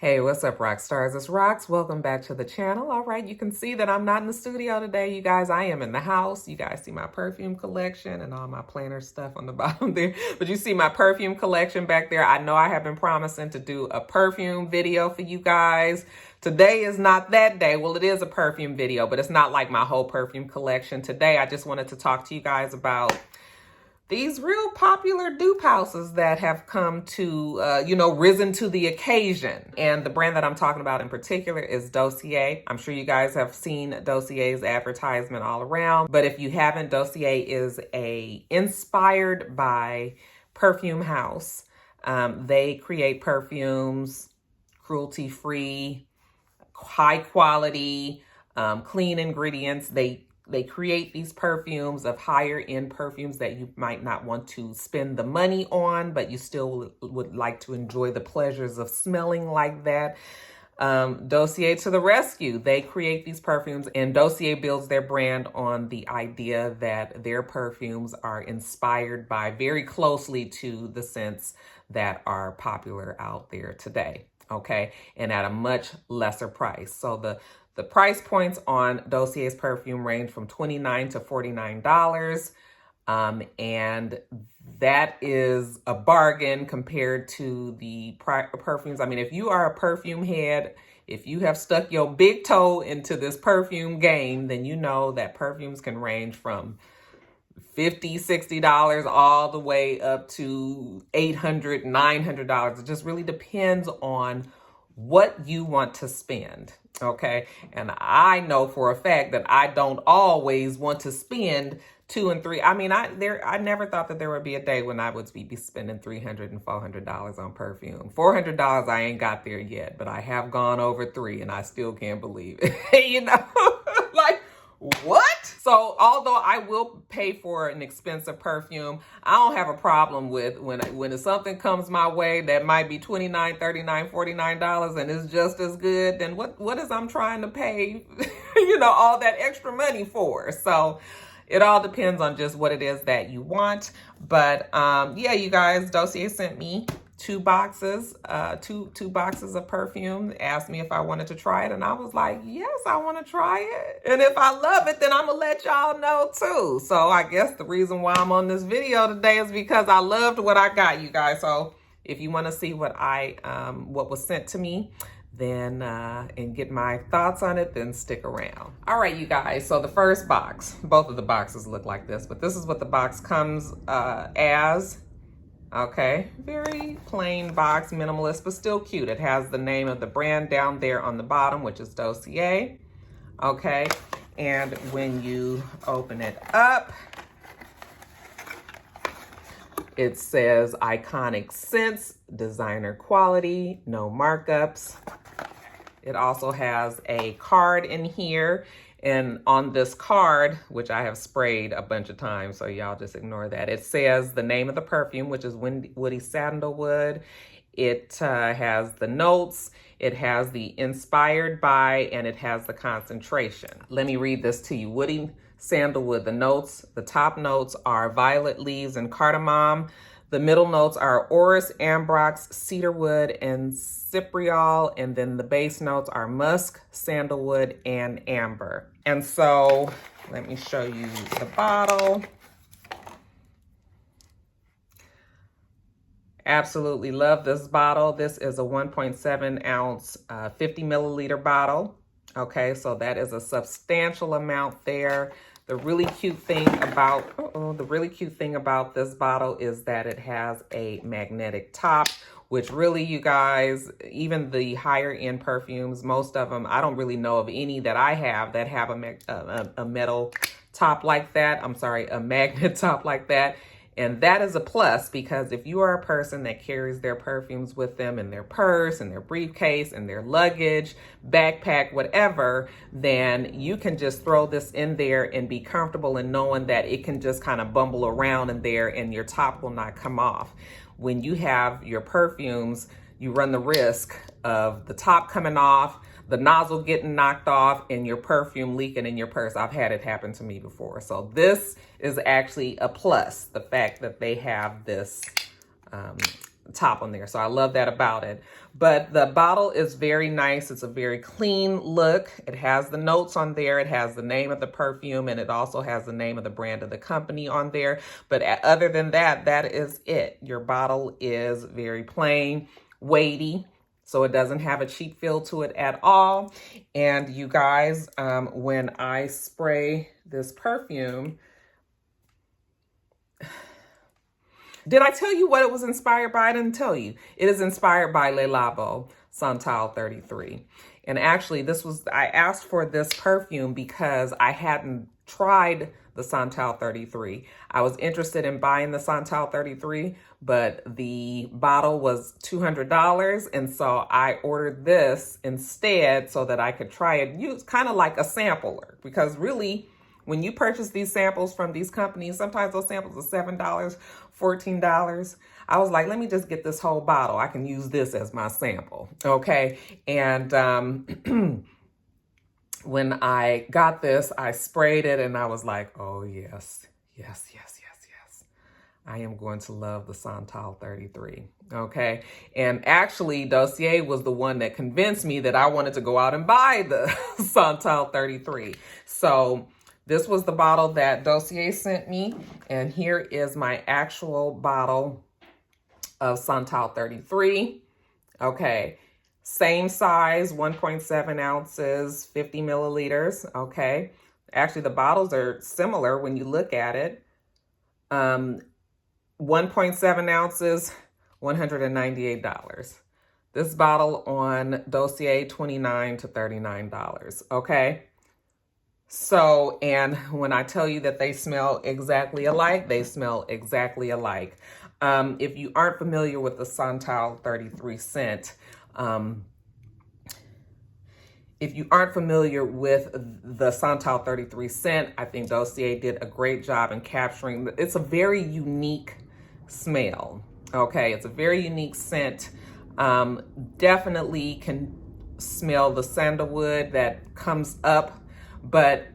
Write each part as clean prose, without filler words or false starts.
Hey, what's up, Roxstars? It's Rox. Welcome back to the channel. All right, you can see that I'm not in the studio today, you guys. I am in the house. You guys see my perfume collection and all my planner stuff on the bottom there. But you see my perfume collection back there. I know I have been promising to do a perfume video for you guys. Today is not that day. Well, it is a perfume video, but it's not like my whole perfume collection. Today, I just wanted to talk to you guys about these real popular dupe houses that have come to, risen to the occasion. And the brand that I'm talking about in particular is Dossier. I'm sure you guys have seen Dossier's advertisement all around, but if you haven't, Dossier is inspired by perfume house. They create perfumes, cruelty-free, high quality, clean ingredients. They create these perfumes of higher end perfumes that you might not want to spend the money on, but you still would like to enjoy the pleasures of smelling like that. Dossier to the rescue. They create these perfumes, and Dossier builds their brand on the idea that their perfumes are inspired by very closely to the scents that are popular out there today. Okay, and at a much lesser price. So the price points on Dossier's perfume range from $29 to $49. And that is a bargain compared to the perfumes. I mean, if you are a perfume head, if you have stuck your big toe into this perfume game, then you know that perfumes can range from $50, $60 all the way up to $800, $900. It just really depends on what you want to spend. Okay. And I know for a fact that I don't always want to spend $200 and $300. I mean, I never thought that there would be a day when I would be spending $300 and $400 on perfume. $400, I ain't got there yet, but I have gone over $300 and I still can't believe it. You know, like, what? So although I will pay for an expensive perfume, I don't have a problem with when something comes my way that might be $29, $39, $49 and it's just as good, then what is I'm trying to pay, all that extra money for? So it all depends on just what it is that you want. But yeah, you guys, Dossier sent me two boxes of perfume, asked me if I wanted to try it, and I was like, yes, I want to try it. And if I love it, then I'm gonna let y'all know too. So I guess the reason why I'm on this video today is because I loved what I got, you guys. So if you want to see what was sent to me, then and get my thoughts on it, then stick around. All right, you guys, so the first box, both of the boxes look like this, but this is what the box comes as. Okay, very plain box, minimalist, but still cute. It has the name of the brand down there on the bottom, which is Dossier. Okay, and when you open it up, it says iconic scents, designer quality, no markups. It also has a card in here. And on this card, which I have sprayed a bunch of times, so y'all just ignore that, it says the name of the perfume, which is Woody Sandalwood. It has the notes, it has the inspired by, and it has the concentration. Let me read this to you. Woody Sandalwood, the notes, the top notes are violet leaves and cardamom. The middle notes are orris, ambrox, cedarwood, and cypriol. And then the base notes are musk, sandalwood, and amber. And so let me show you the bottle. Absolutely love this bottle. This is a 1.7 ounce, 50 milliliter bottle. Okay, so that is a substantial amount there. The really cute thing about this bottle is that it has a magnetic top, which really, you guys, even the higher end perfumes, most of them, I don't really know of any that I have that have a metal top like that. I'm sorry, a magnet top like that. And that is a plus, because if you are a person that carries their perfumes with them in their purse, in their briefcase, in their luggage, backpack, whatever, then you can just throw this in there and be comfortable in knowing that it can just kind of bumble around in there and your top will not come off. When you have your perfumes, you run the risk of the top coming off, the nozzle getting knocked off, and your perfume leaking in your purse. I've had it happen to me before. So this is actually a plus, the fact that they have this top on there. So I love that about it. But the bottle is very nice. It's a very clean look. It has the notes on there. It has the name of the perfume, and it also has the name of the brand of the company on there. But other than that, that is it. Your bottle is very plain, weighty, so it doesn't have a cheap feel to it at all. And you guys, when I spray this perfume, did I tell you what it was inspired by? I didn't tell you. It is inspired by Le Labo Santal 33. And actually, I asked for this perfume because I hadn't tried the Santal 33. I was interested in buying the Santal 33, but the bottle was $200. And so I ordered this instead so that I could try it. Use kind of like a sampler, because really, when you purchase these samples from these companies, sometimes those samples are $7, $14. I was like, let me just get this whole bottle. I can use this as my sample, okay? And when I got this, I sprayed it and I was like, oh yes, yes, yes, yes, yes. I am going to love the Santal 33, okay? And actually, Dossier was the one that convinced me that I wanted to go out and buy the Santal 33. So this was the bottle that Dossier sent me, and here is my actual bottle of Santal 33. Okay, same size, 1.7 ounces, 50 milliliters, okay? Actually, the bottles are similar when you look at it. 1.7 ounces, $198. This bottle on Dossier, $29 to $39, okay? So, and when I tell you that they smell exactly alike, they smell exactly alike. If you aren't familiar with the Santal 33 scent, if you aren't familiar with the Santal 33 scent, I think Dossier did a great job in capturing, it's a very unique smell, okay? It's a very unique scent. Definitely can smell the sandalwood that comes up, but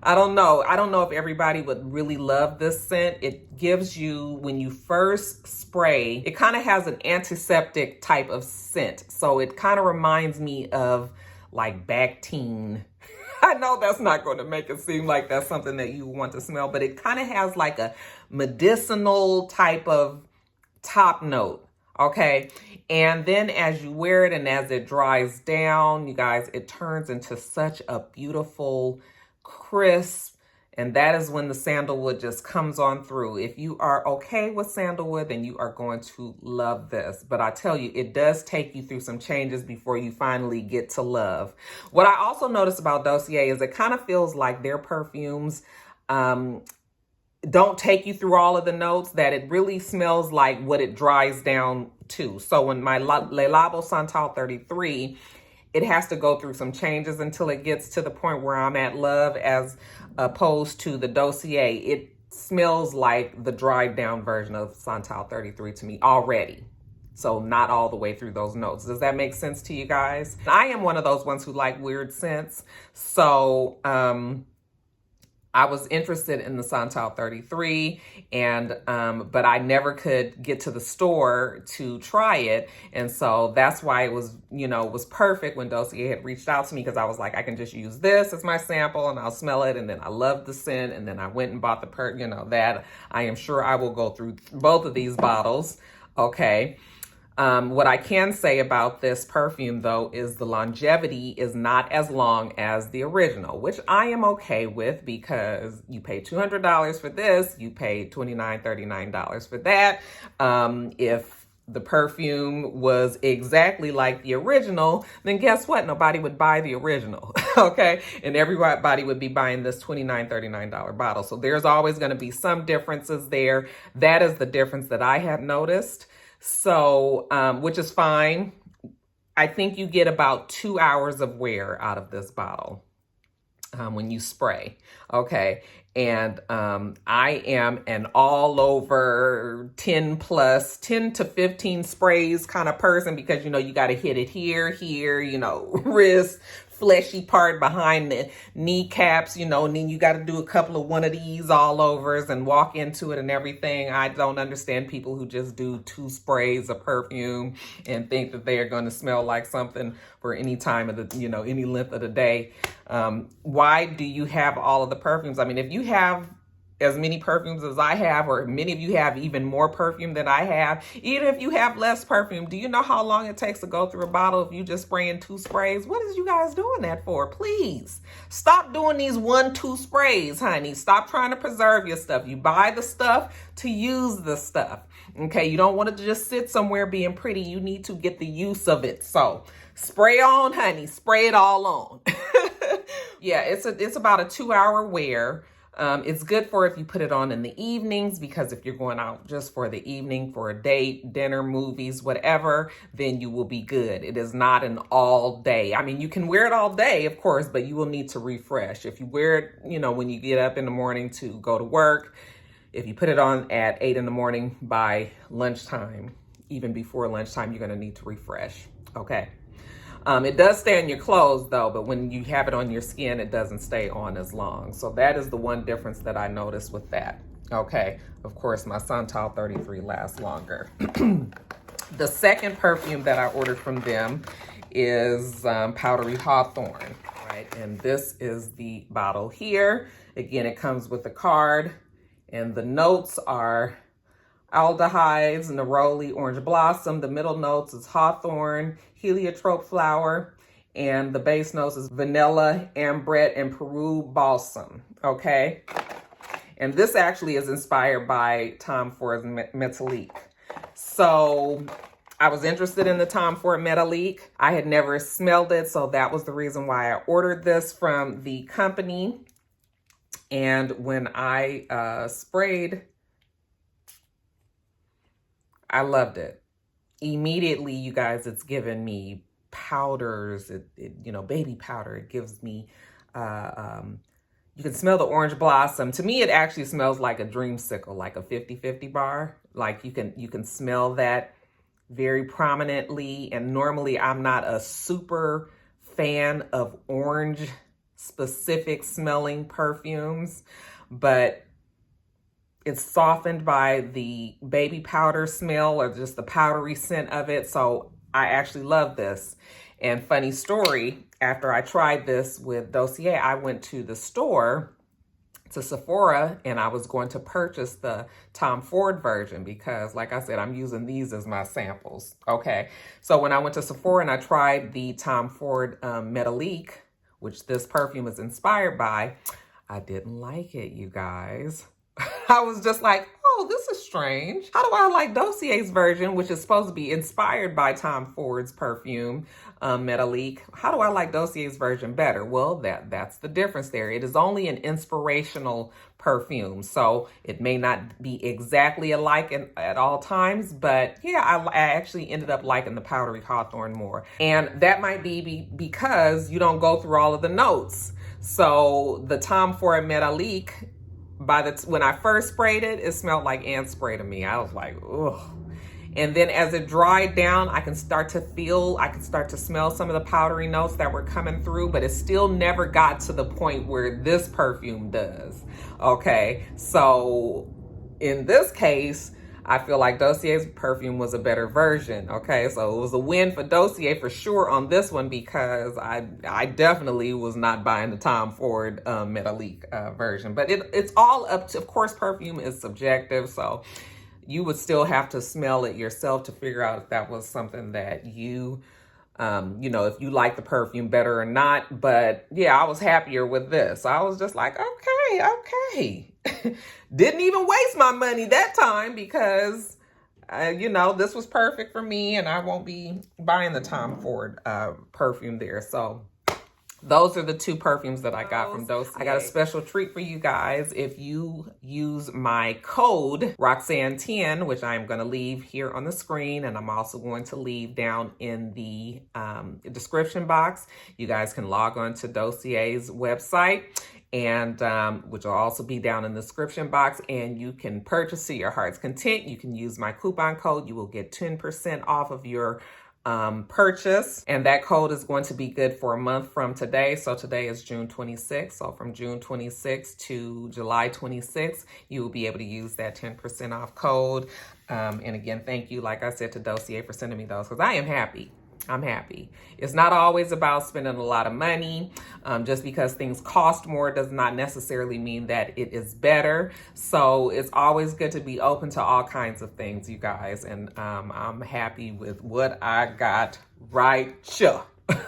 I don't know. I don't know if everybody would really love this scent. It gives you, when you first spray, it kind of has an antiseptic type of scent. So it kind of reminds me of like Bactine. I know that's not going to make it seem like that's something that you want to smell, but it kind of has like a medicinal type of top note. Okay. And then as you wear it and as it dries down, you guys, it turns into such a beautiful crisp. And that is when the sandalwood just comes on through. If you are okay with sandalwood, then you are going to love this. But I tell you, it does take you through some changes before you finally get to love. What I also noticed about Dossier is it kind of feels like their perfumes, don't take you through all of the notes, that it really smells like what it dries down to. So when my Le Labo Santal 33, it has to go through some changes until it gets to the point where I'm at love, as opposed to the Dossier. It smells like the dried down version of Santal 33 to me already. So not all the way through those notes. Does that make sense to you guys? I am one of those ones who like weird scents. So, I was interested in the Santal 33, and but I never could get to the store to try it. And so that's why it was, you know, was perfect when Dossier had reached out to me, because I was like, I can just use this as my sample and I'll smell it. And then I loved the scent. And then I went and bought the that I am sure I will go through both of these bottles. Okay. What I can say about this perfume, though, is the longevity is not as long as the original, which I am okay with, because you pay $200 for this, you pay $29, $39 for that. If the perfume was exactly like the original, then guess what? Nobody would buy the original, okay? And everybody would be buying this $29, $39 bottle. So there's always going to be some differences there. That is the difference that I have noticed. So, which is fine. I think you get about 2 hours of wear out of this bottle when you spray, okay? And I am an all over 10 to 15 sprays kind of person, because, you know, you got to hit it here, wrist, fleshy part behind the kneecaps, you know, and then you got to do a couple of one of these all overs and walk into it and everything. I don't understand people who just do 2 sprays of perfume and think that they are going to smell like something for any time of the, you know, any length of the day. Why do you have all of the perfumes? I mean, if you have as many perfumes as I have, or many of you have even more perfume than I have, even if you have less perfume, do you know how long it takes to go through a bottle if you just spraying 2 sprays? What is you guys doing that for? Please stop doing these 1-2 sprays, honey. Stop trying to preserve your stuff. You buy the stuff to use the stuff. Okay, you don't want it to just sit somewhere being pretty. You need to get the use of it. So spray on, honey. Spray it all on. Yeah, it's about a 2-hour wear. It's good for if you put it on in the evenings, because if you're going out just for the evening, for a date, dinner, movies, whatever, then you will be good. It is not an all day. I mean, you can wear it all day, of course, but you will need to refresh. If you wear it, you know, when you get up in the morning to go to work, if you put it on at 8 in the morning, by lunchtime, even before lunchtime, you're going to need to refresh. Okay. It does stay on your clothes though, but when you have it on your skin, it doesn't stay on as long. So that is the one difference that I noticed with that. Okay. Of course, my Santal 33 lasts longer. The second perfume that I ordered from them is Powdery Hawthorn, right? And this is the bottle here. Again, it comes with a card, and the notes are aldehydes, neroli, orange blossom. The middle notes is hawthorn, heliotrope flower, and the base notes is vanilla, ambrette, and Peru balsam. Okay. And this actually is inspired by Tom Ford's Métallique. So I was interested in the Tom Ford Métallique. I had never smelled it, so that was the reason why I ordered this from the company. And when I sprayed, I loved it. Immediately, you guys, it's given me powders, you know, baby powder. It gives me, you can smell the orange blossom. To me, it actually smells like a dreamsicle, like a 50-50 bar. Like you can smell that very prominently. And normally I'm not a super fan of orange specific smelling perfumes, but it's softened by the baby powder smell, or just the powdery scent of it. So I actually love this. And funny story, after I tried this with Dossier, I went to the store, to Sephora, and I was going to purchase the Tom Ford version because, like I said, I'm using these as my samples. Okay. So when I went to Sephora and I tried the Tom Ford Métallique, which this perfume is inspired by, I didn't like it, you guys. I was just like, oh, this is strange. How do I like Dossier's version, which is supposed to be inspired by Tom Ford's perfume, Métallique? How do I like Dossier's version better? Well, that's the difference there. It is only an inspirational perfume, so it may not be exactly alike at all times, but yeah, I actually ended up liking the Powdery Hawthorn more. And that might be because you don't go through all of the notes. So the Tom Ford Métallique, when I first sprayed it, it smelled like ant spray to me. I was like, ugh. And then as it dried down, I can start to smell some of the powdery notes that were coming through, but it still never got to the point where this perfume does. Okay. So in this case, I feel like Dossier's perfume was a better version. Okay. So it was a win for Dossier for sure on this one, because I definitely was not buying the Tom Ford Métallique version, but it's all up to, of course, perfume is subjective. So you would still have to smell it yourself to figure out if that was something that you know, if you like the perfume better or not. But yeah, I was happier with this. I was just like, okay. Didn't even waste my money that time because, you know, this was perfect for me and I won't be buying the Tom Ford perfume there. So those are the 2 perfumes that I got from Dossier. I got a special treat for you guys. If you use my code Roxanne10, which I'm going to leave here on the screen, and I'm also going to leave down in the description box, you guys can log on to Dossier's website, and which will also be down in the description box, and you can purchase to your heart's content. You can use my coupon code. You will get 10% off of your purchase, and that code is going to be good for a month from today. So today is June 26th. So from June 26th to July 26th, you will be able to use that 10% off code. And again, thank you, like I said, to Dossier for sending me those, because I am happy. I'm happy. It's not always about spending a lot of money. Just because things cost more does not necessarily mean that it is better. So it's always good to be open to all kinds of things, you guys. And I'm happy with what I got right here.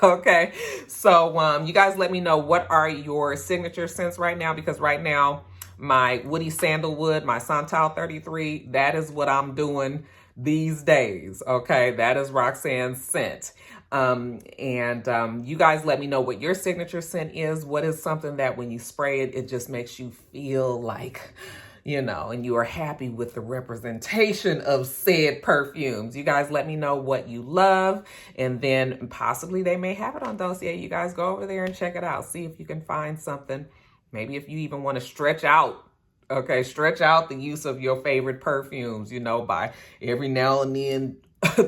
Okay. So you guys let me know, what are your signature scents right now? Because right now, my Woody Sandalwood, my Santal 33, that is what I'm doing these days. Okay, that is Roxanne's scent. You guys let me know what your signature scent is. What is something that when you spray it, it just makes you feel like, you know, and you are happy with the representation of said perfumes. You guys let me know what you love, and then possibly they may have it on Dossier. You guys go over there and check it out. See if you can find something. Maybe if you even want to stretch out. Okay, stretch out the use of your favorite perfumes, you know, by every now and then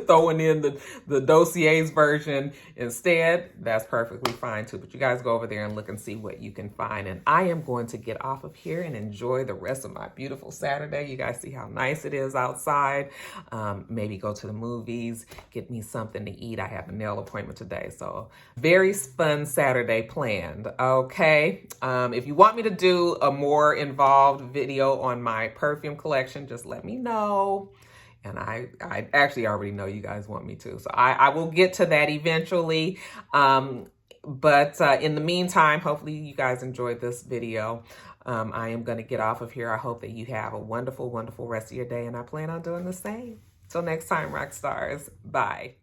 throwing in the Dossier's version instead. That's perfectly fine too. But you guys go over there and look and see what you can find. And I am going to get off of here and enjoy the rest of my beautiful Saturday. You guys see how nice it is outside. Maybe go to the movies, get me something to eat. I have a nail appointment today. So very fun Saturday planned. Okay. If you want me to do a more involved video on my perfume collection, just let me know. And I actually already know you guys want me to. So I will get to that eventually. But in the meantime, hopefully you guys enjoyed this video. I am going to get off of here. I hope that you have a wonderful, wonderful rest of your day. And I plan on doing the same. Till next time, Roxstars. Bye.